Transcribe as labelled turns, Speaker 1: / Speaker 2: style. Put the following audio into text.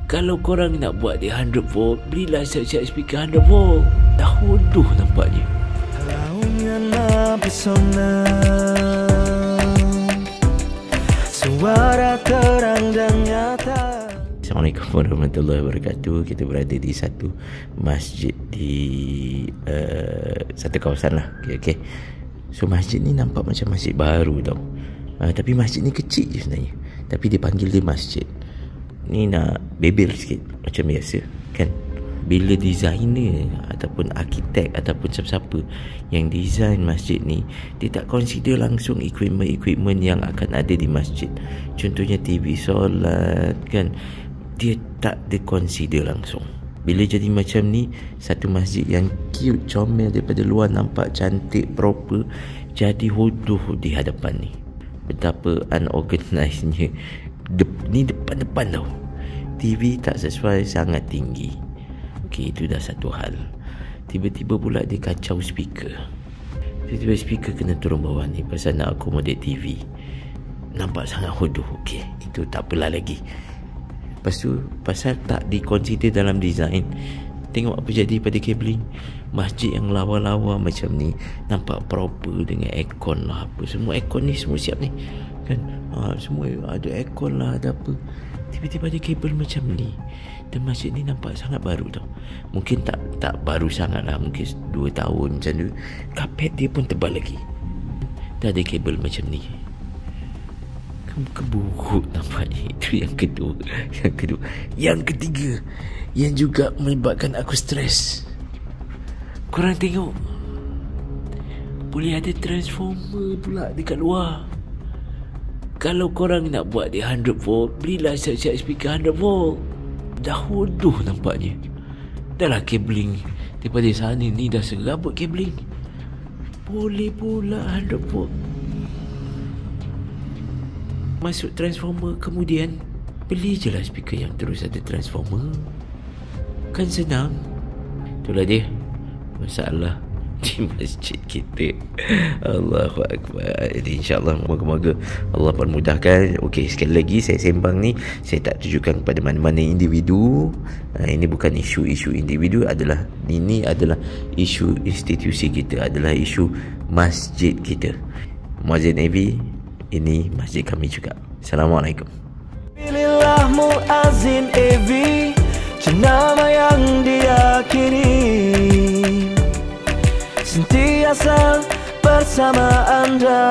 Speaker 1: Kalau korang nak buat dia 100 volt, belilah siap-siap speaker 100 volt. Dah hodoh nampaknya.
Speaker 2: Suara terang dan nyata.
Speaker 1: Assalamualaikum warahmatullahi wabarakatuh. Kita berada di satu masjid di satu kawasan lah. Okay. So masjid ni nampak macam masjid baru tau. Tapi masjid ni kecil je sebenarnya. Tapi dia panggil dia masjid. Ni nak bebel sikit macam biasa kan. Bila designer ataupun arkitek ataupun siapa-siapa yang design masjid ni, dia tak consider langsung equipment yang akan ada di masjid. Contohnya TV solat kan, dia tak consider langsung. Bila jadi macam ni, satu masjid yang cute, comel, daripada luar nampak cantik, proper, jadi hodoh di hadapan ni. Betapa unorganizednya. Ni depan-depan tau. TV tak sesuai, sangat tinggi. Okey, itu dah satu hal. Tiba-tiba pula dia kacau speaker. Tiba-tiba speaker kena turun bawah ni pasal nak accommodate TV. Nampak sangat hodoh. Okey, itu tak apalah lagi. Lepas tu, pasal tak diconsider dalam design, tengok apa jadi pada cabling. Masjid yang lawa-lawa macam ni nampak proper dengan aircon lah apa. Semua aircon ni semua siap ni kan. Semua ada aircon lah, ada apa. Tiba-tiba ada kabel macam ni. Dan masjid ni nampak sangat baru tau. Mungkin tak baru sangat lah, mungkin 2 tahun macam tu. Kapet dia pun tebal lagi. Dah ada kabel macam ni. Keburuk nampaknya. Itu yang kedua. Yang ketiga, yang juga melibatkan aku stres. Korang tengok, boleh ada transformer pula dekat luar. Kalau korang nak buat dia 100 volt, belilah siap-siap speaker 100 volt. Dah hodoh nampaknya. Dah lah cabling daripada sana ni dah serabut cabling. Boleh pula 100 volt. Masuk transformer, kemudian beli je lah speaker yang terus ada transformer. Kan senang. Itulah dia masalah di masjid kita. Allahu Akbar. Jadi insyaAllah moga-moga Allah permudahkan. Okey, sekali lagi saya sembang ni, saya tak tujukan kepada mana-mana individu. Ini bukan isu-isu individu, ini adalah isu institusi kita, adalah isu masjid kita. Muazzin AV, ini masjid kami juga. Assalamualaikum.
Speaker 2: Pilihlah Muazzin AV, nama yang diyakini, sentiasa bersama anda.